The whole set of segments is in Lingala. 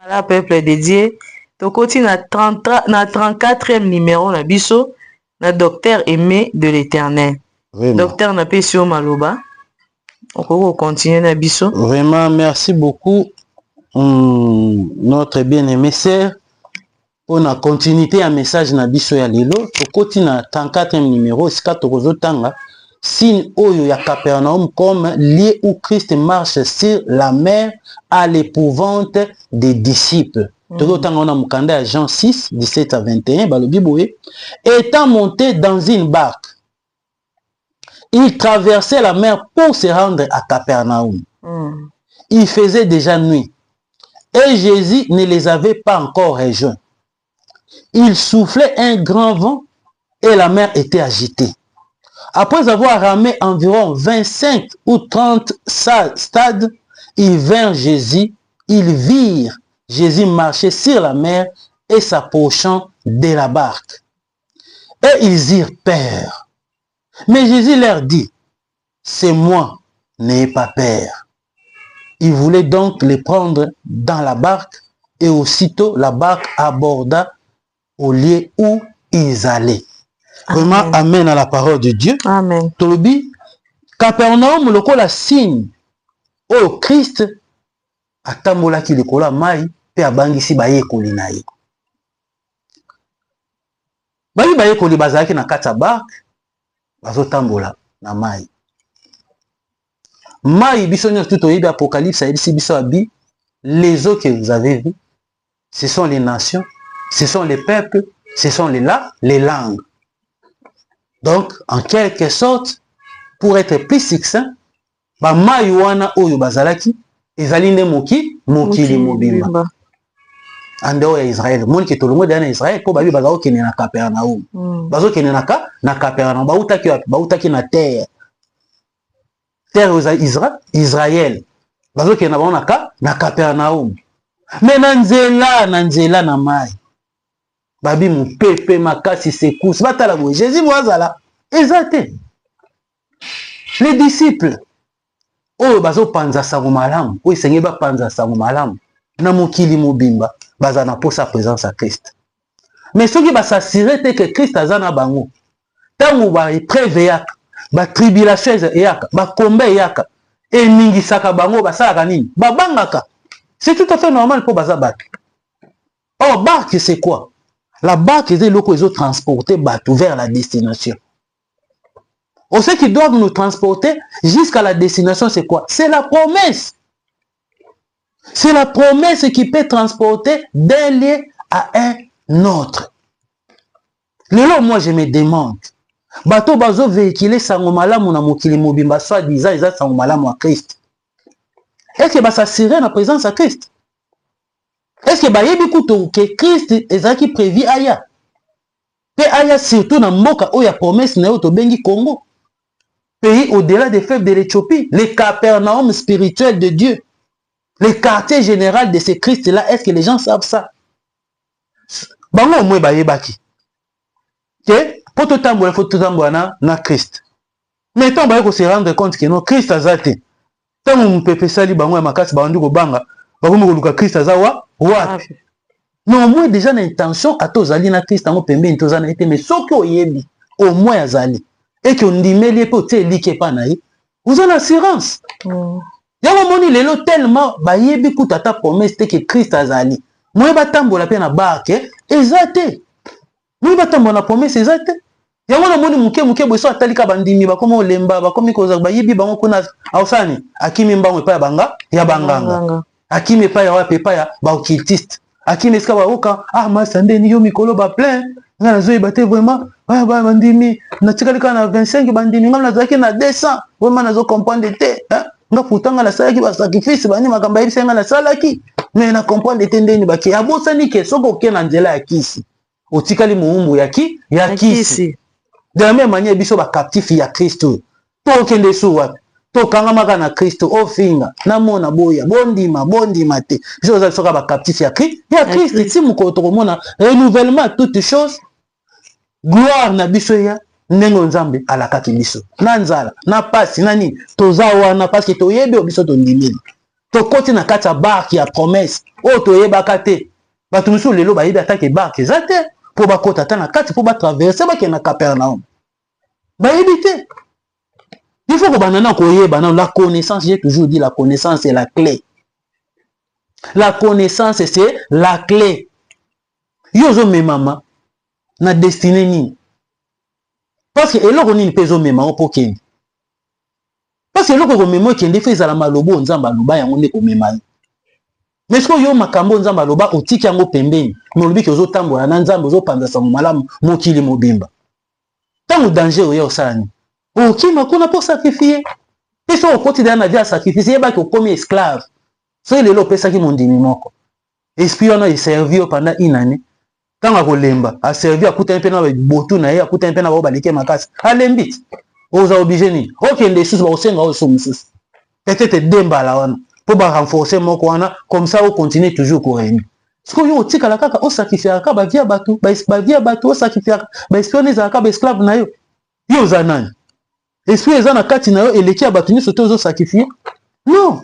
La peuple dédié, tokoti na 34e numéro na biso, na docteur Aimé de l'Éternel. Docteur na Pesio Maloba. On peut continuer na biso. Vraiment, merci beaucoup, notre bien-aimé sœur, pour la continuité à message na biso ya lelo. Tokoti na 34e numéro, sika tokozo tanga, signe oyo ya Capernaum comme lieu où Christ marche sur la mer à l'épouvante des disciples. On a Jean 6, 17 à 21, étant monté dans une barque, il traversait la mer pour se rendre à Capernaum. Il faisait déjà nuit et Jésus ne les avait pas encore rejoints. Il soufflait un grand vent et la mer était agitée. Après avoir ramé environ 25 ou 30 stades, ils vinrent Jésus, ils virent Jésus marcher sur la mer et s'approchant de la barque. Et ils eurent peur. Mais Jésus leur dit, c'est moi, n'ayez pas peur. Il voulait donc les prendre dans la barque et aussitôt la barque aborda au lieu où ils allaient. Vraiment, amen à la parole de Dieu. Amen. Tolobi, Capernaum, le la signe au Christ, atambola ki le kola mai, pe abangisi baye koli na ye. Baye koli bazaki na kata bark, bazo tambola na mai. Mai, bisonyo tout au yébi apocalypse, ayebisi biso abi, les eaux que vous avez vues, ce sont les nations, ce sont les peuples, ce sont les langues. Donc, en quelque sorte, pour être plus succinct, ba mayuana oyo bazalaki, ezali ne mokili mobimba. Ando ya Israël, mon ki tolomo de na Israël, ko babi bazao kene na Capernaum. Bazo kene na Capernaum, bautaki na terre. Terre Israël. Bazo kene na Capernaum. Mais na nzela na mai. Babi mu pepe makasi sekousi batala boye Jésus mwazala ezate les disciples oyo bazo panza sango malamu oyo senge ba panza sango malamu na mokili mobimba baza na posa présence à Christ. Mais soki ba s'assurer que Christ aza na bango tango ba épreuve yaka ba tribulation yaka ba kombe yaka eningisaka bango basalaka nini babangaka. C'est tout à fait normal pour baza bato. Or barque c'est quoi? La barque est là qu'ils ont transporté bateau vers la destination. On sait qu'ils doivent nous transporter jusqu'à la destination, c'est quoi? C'est la promesse. C'est la promesse qui peut transporter d'un lieu à un autre. Lelo, moi, je me demande, bateau bazo véhiculé sangomalamu na mokili mobimba, soit disant, ils ont sangomalamu à Christ. Est-ce que ça serait la présence à Christ? Est-ce que bayebi kuto que Christ ezaki prévu aya? Pe aya surtout na mboka oya promesse na yo to bengi Congo. Pays au-delà des fleuves de l'Éthiopie, les Capernaum spirituels de Dieu. Le quartier général de ce Christ là, est-ce que les gens savent ça? Bango mwe bayebaki. Que pour tout temps il faut tout temps na Christ. Mais tant baye ko se rendre compte que non Christ azate. Tant mon pepe sali bango ya makasi bandu ko banga. Bakomi koluka Christ azawa wapi. Non, moi déjà l'intention à tous ali na Christ en pembe ntozana été mais soki oyebi au moins azali et que on dimeli pe te like pa na ye. Vous avez l'assurance. Yango moni lelo tellement bayebi kutata promesse que Christ azali. Moi batambola pe na barke ezate. Moi batambola na promesse ezate. Yango na moni muke boso atalika bandimi bakomi olemba bakomi koza bayebi bango kuna ausani akimi mbango pa ya banganga. Akime pa ya wapi pa ya ba occultiste. Akime ska ba oka masande ni yo mikolo ba plein. Nga nazo ibate vraiment ba bandimi na tikalika na 25 bandimi nga nazaki na 200. Vraiment nazo comprendre te. Nga putanga la salaki ba sacrifice bani makamba yebisenga na salaki. Mais na comprendre te ndeni ba ki abosani ke soko ke na nzela ya kisi. Otikali muumbu ya kisi. De la même manière biso ba captif ya Kristo. To kende su wapi? To kangamaka na Kristo ofinga namona boya bondima te joza soka ba captif ya Christ ti mukoto komona renouvellement toutes choses gloire na biso ya ndenge nzambe alakaki biso na nzala na pasi na nini toza wana parce que toyebi biso to ndimeli tokoti na kati ya barke ya promesse oyo toyebaka te bato mosusu lelo bayebi atake barke eza te mpo bakota ata na kati mpo batraverse bakende na Capernaum bayebi te. Il faut que nous koyeba la connaissance, j'ai toujours dit la connaissance est la clé. La connaissance c'est la clé. Yozo me mama na destinée ni. Parce que eloko ni peso me mama pour ken. Parce que eloko ko memo kende fait za la malobo nzamba loba yango ne ko mema. Mais ce que yo makambo nzamba loba otiki yango pembeni. Mais olobi ke ozo tambola na nzamba ozo panza sa malamu mokili mobimba. Tant danger oyo osani. Ok, mais qu'on a pour sacrifier. Et si on continue à dire à sacrifier, c'est pas qu'on comme esclave. C'est le lopé ça qui m'ont dit moko. Esprit on a servi pendant une année. Quand on lemba, a servi à coûter un peu dans le botou na à coûter un peu dans le balike ma casse. À l'embit. Aux obligés ni. Ok, des sous au senga au sous. Peut-être demba la on. Pour renforcer mon coana comme ça on continue toujours courir. Ce que yo tika la kaka au sacrifier ka ba via batou, ba via batou au sacrifier, ba espionner za ka ba esclave na yo. Yo zanani. Est-ce que les gens ont et les qui abattu sur tous sacrifiés? Non.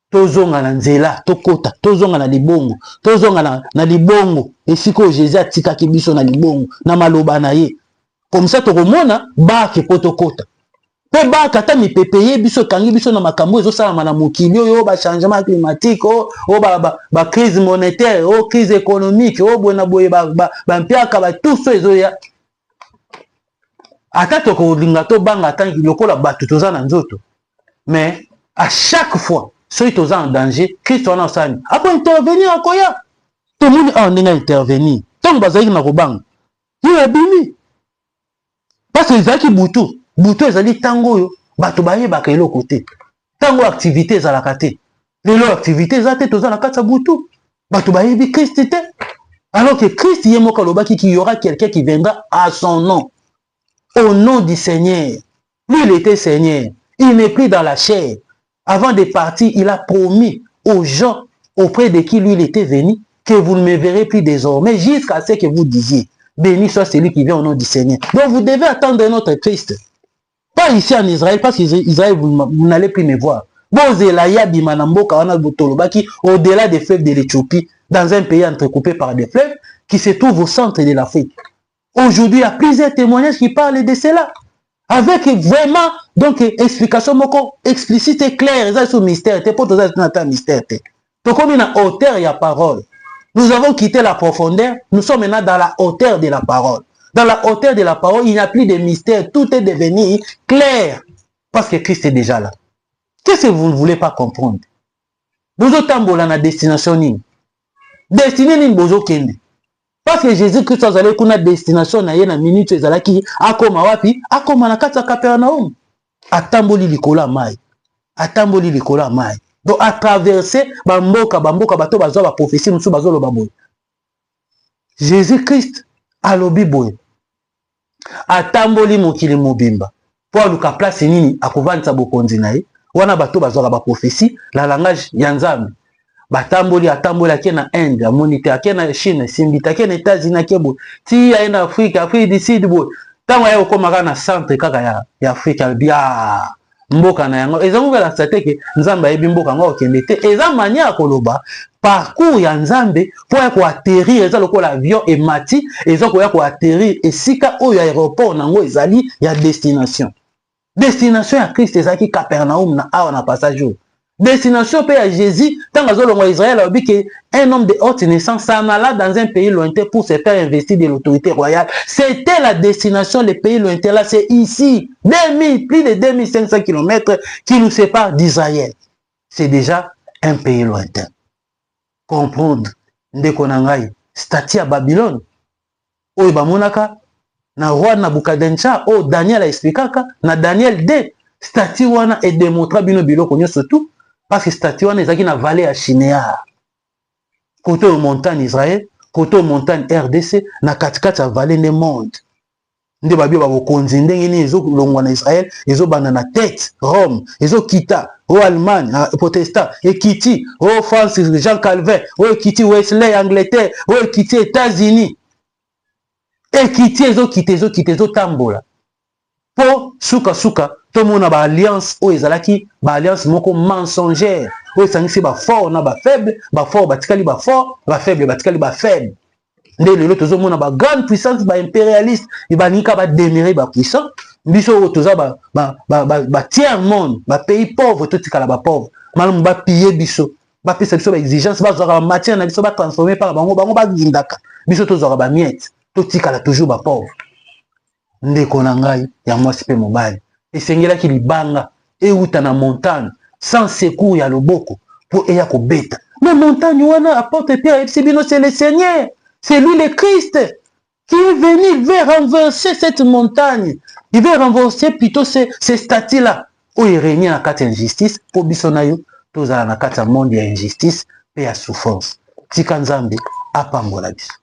Tozonga na nzela, tokota, tozonga na libongo, tozonga na libongo. Et si que Jésus a tika kibiso na libongo, na maloba na ye. Comme ça, tokomona, ba ke potokota. Pe ba kata mi pepeye biso kangi biso na makambo ezo sala na mokili yo ba changement climatique ba crise monétaire, crise économique, bona boye ba mpiaka ba tout ça ezo ya. Attends que linga to banga tangi lokola batu toza na nzoto. Mais à chaque fois, ceux toza en danger, Christ on enseigne. Après intervenir akoya. Tout le monde en intervenir. Tant bazaki na kobanga. Il a bimi. Parce que zaki butu ezali tango yo, batu baye bakelo côté. Tango activité za la kate. Lelo activité za te toza na kata butu. Batu baye bi Christ te. Alors que Christ yemo kalobaki qu'il y aura quelqu'un qui viendra à son nom. Au nom du Seigneur. Lui, il était Seigneur. Il n'est plus dans la chair. Avant de partir, il a promis aux gens auprès de qui lui il était venu que vous ne me verrez plus désormais jusqu'à ce que vous disiez. Béni soit celui qui vient au nom du Seigneur. Donc vous devez attendre notre Christ. Pas ici en Israël, parce qu'Israël, vous n'allez plus me voir. Au-delà des fleuves de l'Éthiopie, dans un pays entrecoupé par des fleuves qui se trouve au centre de l'Afrique. Aujourd'hui, il y a plusieurs témoignages qui parlent de cela. Avec vraiment, donc, explication explicite et claire. Ça, c'est un mystère. C'est pas tout ça, c'est un mystère. Donc, comme il y a hauteur, il y a parole. Nous avons quitté la profondeur. Nous sommes maintenant dans la hauteur de la parole. Dans la hauteur de la parole, il n'y a plus de mystère. Tout est devenu clair. Parce que Christ est déjà là. Qu'est-ce que vous ne voulez pas comprendre? Vous êtes en la destination. Destinée, bozo kende. Parce que Jésus-Christ a allé une destination na yena minute ezalaki akoma wapi akoma na kati ya Capernaum atamboli likola mai donc à traverser bamboka bato bazwa ba prophétie musu bazolo baboy Jésus-Christ alobi boy atamboli mokili mobimba pour aluka place nini akovandisa bokonzi na ye wana bato bazwa ba prophétie la langage ya Nzambe batamboli atamboli ake na Inde amoni te ake na Chine simbita ake na États-Unis ake bo ti ya na Afrique du Sud bo tango ya komaka na centre kaka ya Afrique bia mboka na yango ezango la sateke Nzambe ayebi mboka ngo okende te eza mania ya koloba parcours ya Nzambe po ya ko atterrir eza lokola avion emati eza ko ya ko atterrir esika oyo aéroport nango ezali ya destination ya Christ ezaki Capernaum na awa na passage. Destination pays à Jésus, tant que Israël a dit qu'un homme de haute naissance s'en alla dans un pays lointain pour se faire investir de l'autorité royale. C'était la destination, le pays lointain là, c'est ici, plus de 2500 km qui nous séparent d'Israël. C'est déjà un pays lointain. Comprendre, Ndekonangai, statue à Babylone, Oyo Bamonaka, na roi Nabucodonosor, oh Daniel a expliqué, na Daniel D, statue wana est démontré bino biloko surtout. Parce que statue wana ezaki na vallée ya Shinéar. Côté aux montagnes Israël, côté aux montagnes RDC, na katikati ya vallée des mondes. Nde babi ba bokonzi ndenge ni ezo longwa na Israël, ezo bana na tête Rome, ezo kita au Allemagne, protestant, et kiti au France Jean Calvin, au kiti Wesley Angleterre, au kiti États-Unis. Et kiti ezo tambola. Po suka tout le monde a alliance o ezalaki ba alliance moko mensongère oyo esangisi bafort na bafaible, bafort batikali bafort, bafaible batikali bafaible. Nde lelo tozomona bagrande puissance baimpérialiste ebalingi bademire bapuissant, biso oyo toza batiers monde, bapays pauvre totikala bapauvre, malamu bapille biso, bapesa biso baexigence, bazwaka bamatière na biso batransforme par bango bagindaka, biso tozwaka bamiette, totikala toujours bapauvre. Ndeko na ngai ya mwasi mpe mobali esengelaki libanga euta na montagne sans secours ya loboko pour eya kobeta. Mais montagne wana apporte Pierre Ebsibino, c'est le Seigneur, c'est lui le Christ qui est venu, il veut renverser cette montagne, il veut renverser plutôt ces statues-là où il règne na kati injustice pour biso na yo tozala na kati ya monde ya injustice pe ya souffrance. Tika Nzambe apambola biso.